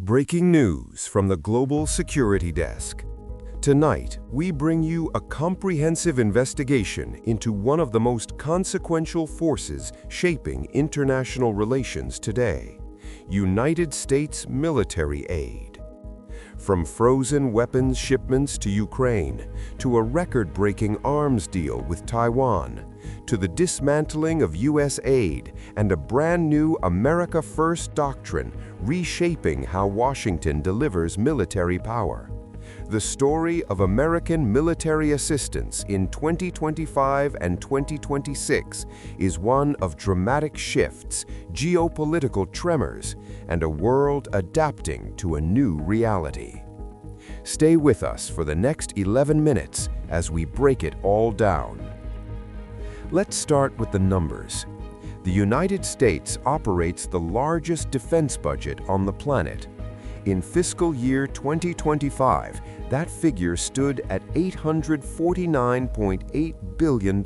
Breaking news from the Global Security Desk. Tonight, we bring you a comprehensive investigation into one of the most consequential forces shaping international relations today: United States military aid. From frozen weapons shipments to Ukraine, to a record-breaking arms deal with Taiwan, to the dismantling of U.S. aid and a brand new America First doctrine reshaping how Washington delivers military power. The story of American military assistance in 2025 and 2026 is one of dramatic shifts, geopolitical tremors, and a world adapting to a new reality. Stay with us for the next 11 minutes as we break it all down. Let's start with the numbers. The United States operates the largest defense budget on the planet. In fiscal year 2025, that figure stood at $849.8 billion.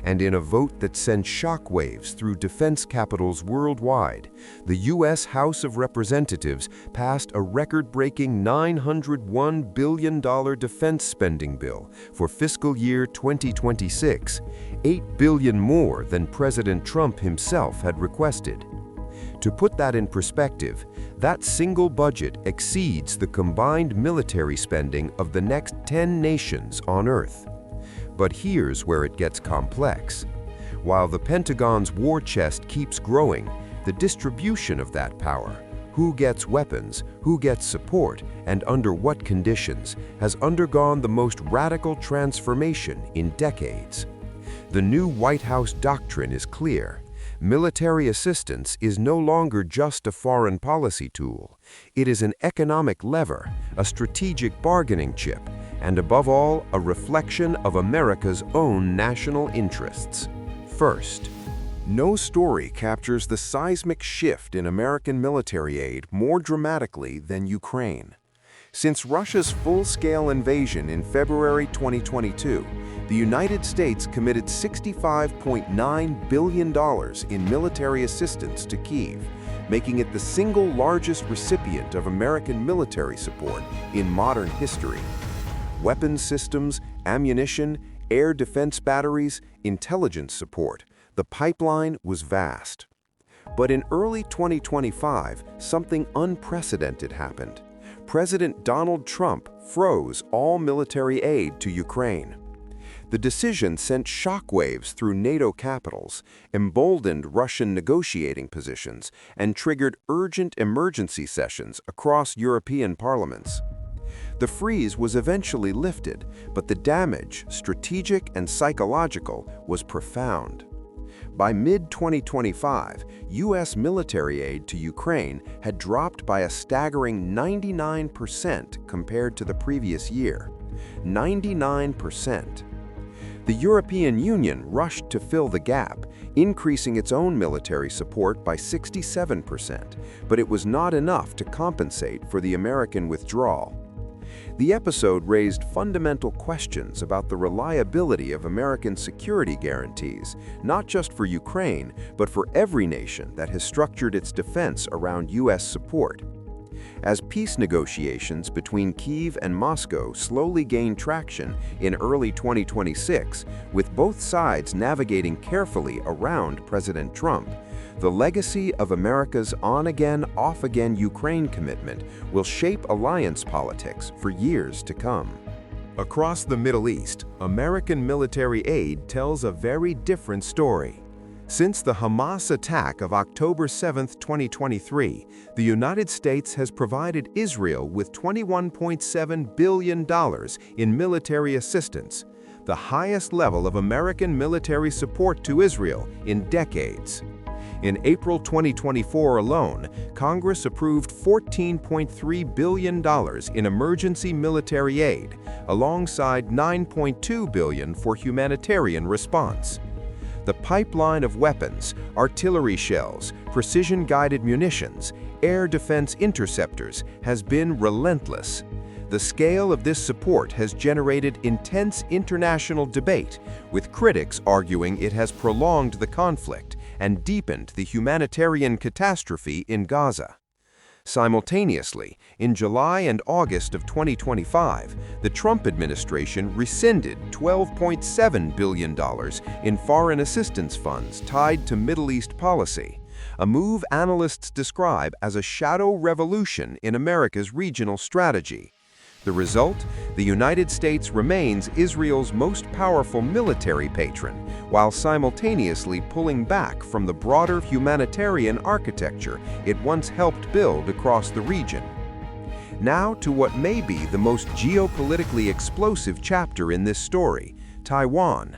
And in a vote that sent shockwaves through defense capitals worldwide, the U.S. House of Representatives passed a record-breaking $901 billion defense spending bill for fiscal year 2026, $8 billion more than President Trump himself had requested. To put that in perspective, that single budget exceeds the combined military spending of the next 10 nations on Earth. But here's where it gets complex. While the Pentagon's war chest keeps growing, the distribution of that power, who gets weapons, who gets support, and under what conditions, has undergone the most radical transformation in decades. The new White House doctrine is clear. Military assistance is no longer just a foreign policy tool. It is an economic lever, a strategic bargaining chip, and above all, a reflection of America's own national interests. First, no story captures the seismic shift in American military aid more dramatically than Ukraine. Since Russia's full-scale invasion in February 2022, the United States committed $65.9 billion in military assistance to Kyiv, making it the single largest recipient of American military support in modern history. Weapons systems, ammunition, air defense batteries, intelligence support, the pipeline was vast. But in early 2025, something unprecedented happened. President Donald Trump froze all military aid to Ukraine. The decision sent shockwaves through NATO capitals, emboldened Russian negotiating positions, and triggered urgent emergency sessions across European parliaments. The freeze was eventually lifted, but the damage, strategic and psychological, was profound. By mid-2025, U.S. military aid to Ukraine had dropped by a staggering 99% compared to the previous year. 99%. The European Union rushed to fill the gap, increasing its own military support by 67%, but it was not enough to compensate for the American withdrawal. The episode raised fundamental questions about the reliability of American security guarantees, not just for Ukraine, but for every nation that has structured its defense around U.S. support. As peace negotiations between Kyiv and Moscow slowly gained traction in early 2026, with both sides navigating carefully around President Trump, the legacy of America's on-again, off-again Ukraine commitment will shape alliance politics for years to come. Across the Middle East, American military aid tells a very different story. Since the Hamas attack of October 7, 2023, the United States has provided Israel with $21.7 billion in military assistance, the highest level of American military support to Israel in decades. In April 2024 alone, Congress approved $14.3 billion in emergency military aid, alongside $9.2 billion for humanitarian response. The pipeline of weapons, artillery shells, precision-guided munitions, air defense interceptors has been relentless. The scale of this support has generated intense international debate, with critics arguing it has prolonged the conflict and deepened the humanitarian catastrophe in Gaza. Simultaneously, in July and August of 2025, the Trump administration rescinded $12.7 billion in foreign assistance funds tied to Middle East policy, a move analysts describe as a shadow revolution in America's regional strategy. The result? The United States remains Israel's most powerful military patron, while simultaneously pulling back from the broader humanitarian architecture it once helped build across the region. Now to what may be the most geopolitically explosive chapter in this story, Taiwan.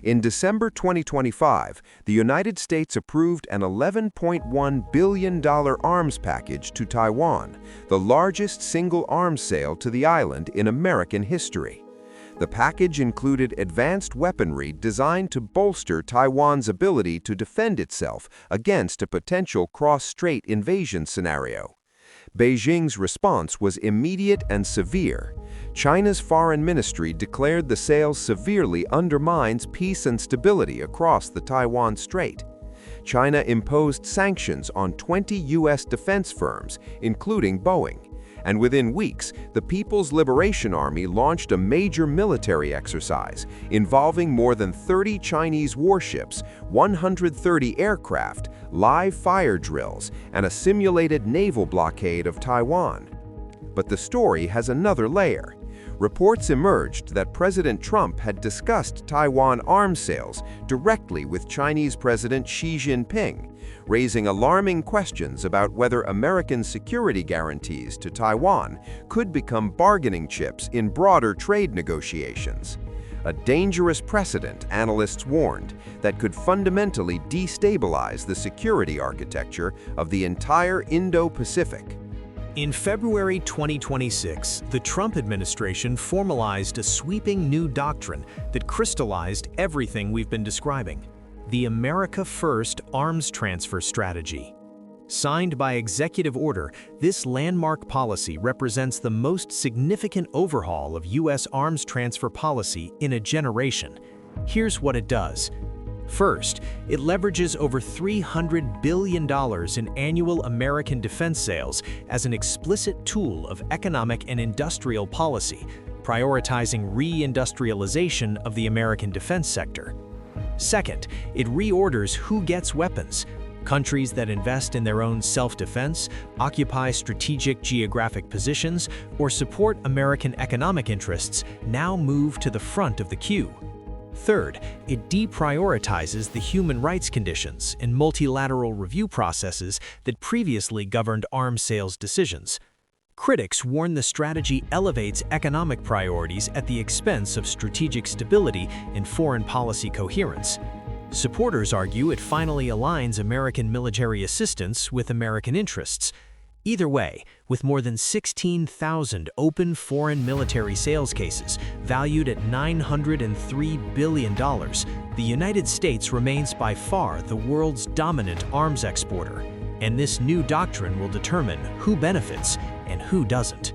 In December 2025, the United States approved an $11.1 billion arms package to Taiwan, the largest single arms sale to the island in American history. The package included advanced weaponry designed to bolster Taiwan's ability to defend itself against a potential cross-strait invasion scenario. Beijing's response was immediate and severe. China's foreign ministry declared the sale severely undermines peace and stability across the Taiwan Strait. China imposed sanctions on 20 U.S. defense firms, including Boeing. And within weeks, the People's Liberation Army launched a major military exercise involving more than 30 Chinese warships, 130 aircraft, live fire drills, and a simulated naval blockade of Taiwan. But the story has another layer. Reports emerged that President Trump had discussed Taiwan arms sales directly with Chinese President Xi Jinping, raising alarming questions about whether American security guarantees to Taiwan could become bargaining chips in broader trade negotiations. A dangerous precedent, analysts warned, that could fundamentally destabilize the security architecture of the entire Indo-Pacific. In February 2026, the Trump administration formalized a sweeping new doctrine that crystallized everything we've been describing: the America First arms transfer strategy. Signed by executive order, this landmark policy represents the most significant overhaul of U.S. arms transfer policy in a generation. Here's what it does. First, it leverages over $300 billion in annual American defense sales as an explicit tool of economic and industrial policy, prioritizing re-industrialization of the American defense sector. Second, it reorders who gets weapons. Countries that invest in their own self-defense, occupy strategic geographic positions, or support American economic interests now move to the front of the queue. Third, it deprioritizes the human rights conditions and multilateral review processes that previously governed arms sales decisions. Critics warn the strategy elevates economic priorities at the expense of strategic stability and foreign policy coherence. Supporters argue it finally aligns American military assistance with American interests. Either way, with more than 16,000 open foreign military sales cases valued at $903 billion, the United States remains by far the world's dominant arms exporter, and this new doctrine will determine who benefits and who doesn't.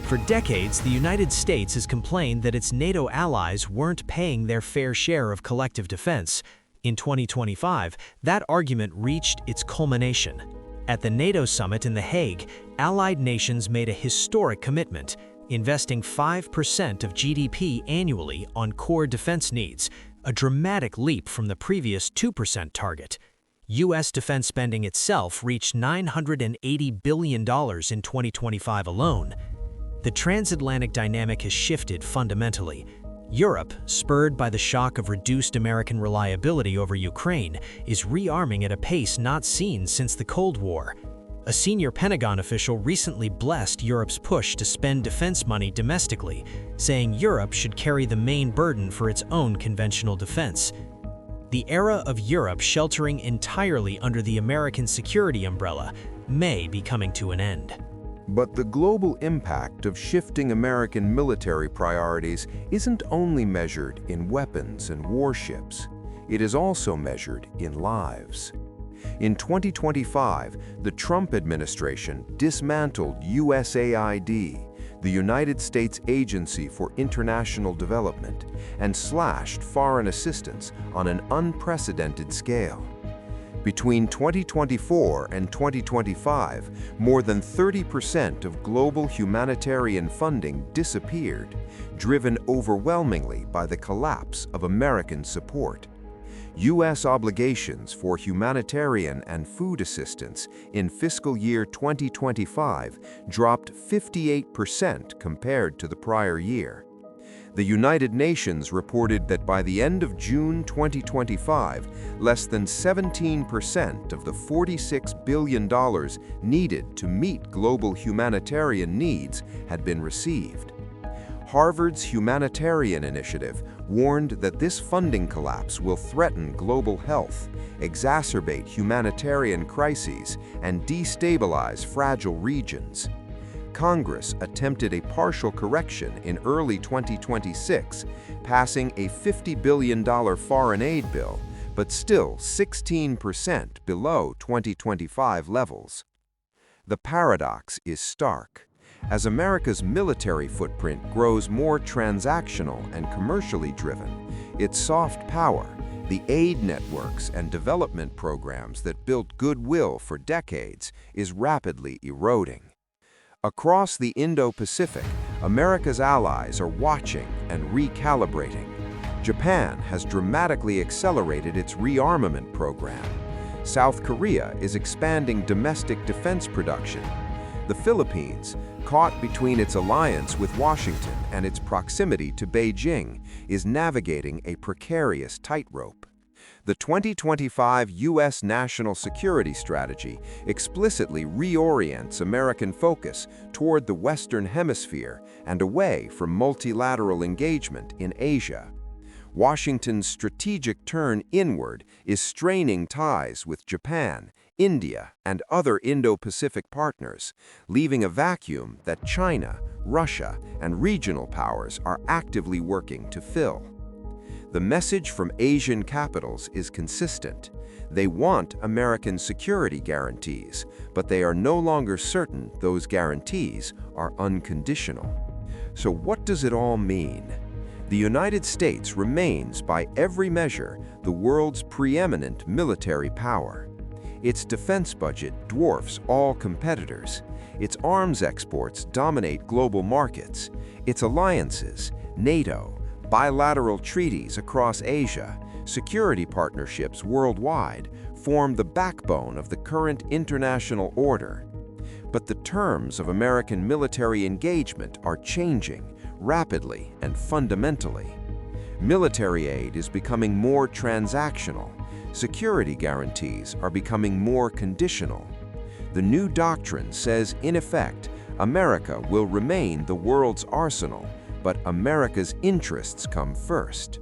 For decades, the United States has complained that its NATO allies weren't paying their fair share of collective defense. In 2025, that argument reached its culmination. At the NATO summit in The Hague, allied nations made a historic commitment, investing 5% of GDP annually on core defense needs, a dramatic leap from the previous 2% target. U.S. defense spending itself reached $980 billion in 2025 alone. The transatlantic dynamic has shifted fundamentally. Europe, spurred by the shock of reduced American reliability over Ukraine, is rearming at a pace not seen since the Cold War. A senior Pentagon official recently blessed Europe's push to spend defense money domestically, saying Europe should carry the main burden for its own conventional defense. The era of Europe sheltering entirely under the American security umbrella may be coming to an end. But the global impact of shifting American military priorities isn't only measured in weapons and warships. It is also measured in lives. In 2025, the Trump administration dismantled USAID, the United States Agency for International Development, and slashed foreign assistance on an unprecedented scale. Between 2024 and 2025, more than 30% of global humanitarian funding disappeared, driven overwhelmingly by the collapse of American support. U.S. obligations for humanitarian and food assistance in fiscal year 2025 dropped 58% compared to the prior year. The United Nations reported that by the end of June 2025, less than 17% of the $46 billion needed to meet global humanitarian needs had been received. Harvard's Humanitarian Initiative warned that this funding collapse will threaten global health, exacerbate humanitarian crises, and destabilize fragile regions. Congress attempted a partial correction in early 2026, passing a $50 billion foreign aid bill, but still 16% below 2025 levels. The paradox is stark. As America's military footprint grows more transactional and commercially driven, its soft power, the aid networks and development programs that built goodwill for decades, is rapidly eroding. Across the Indo-Pacific, America's allies are watching and recalibrating. Japan has dramatically accelerated its rearmament program. South Korea is expanding domestic defense production. The Philippines, caught between its alliance with Washington and its proximity to Beijing, is navigating a precarious tightrope. The 2025 U.S. National Security Strategy explicitly reorients American focus toward the Western Hemisphere and away from multilateral engagement in Asia. Washington's strategic turn inward is straining ties with Japan, India, and other Indo-Pacific partners, leaving a vacuum that China, Russia, and regional powers are actively working to fill. The message from Asian capitals is consistent. They want American security guarantees, but they are no longer certain those guarantees are unconditional. So what does it all mean? The United States remains, by every measure, the world's preeminent military power. Its defense budget dwarfs all competitors. Its arms exports dominate global markets. Its alliances, NATO, bilateral treaties across Asia, security partnerships worldwide, form the backbone of the current international order. But the terms of American military engagement are changing rapidly and fundamentally. Military aid is becoming more transactional. Security guarantees are becoming more conditional. The new doctrine says, in effect, America will remain the world's arsenal, but America's interests come first.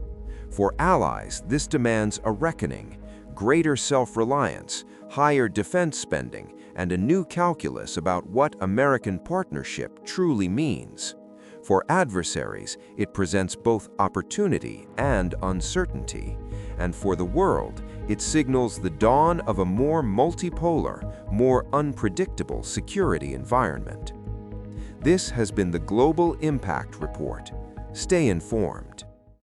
For allies, this demands a reckoning, greater self-reliance, higher defense spending, and a new calculus about what American partnership truly means. For adversaries, it presents both opportunity and uncertainty, and for the world, it signals the dawn of a more multipolar, more unpredictable security environment. This has been the Global Impact Report. Stay informed.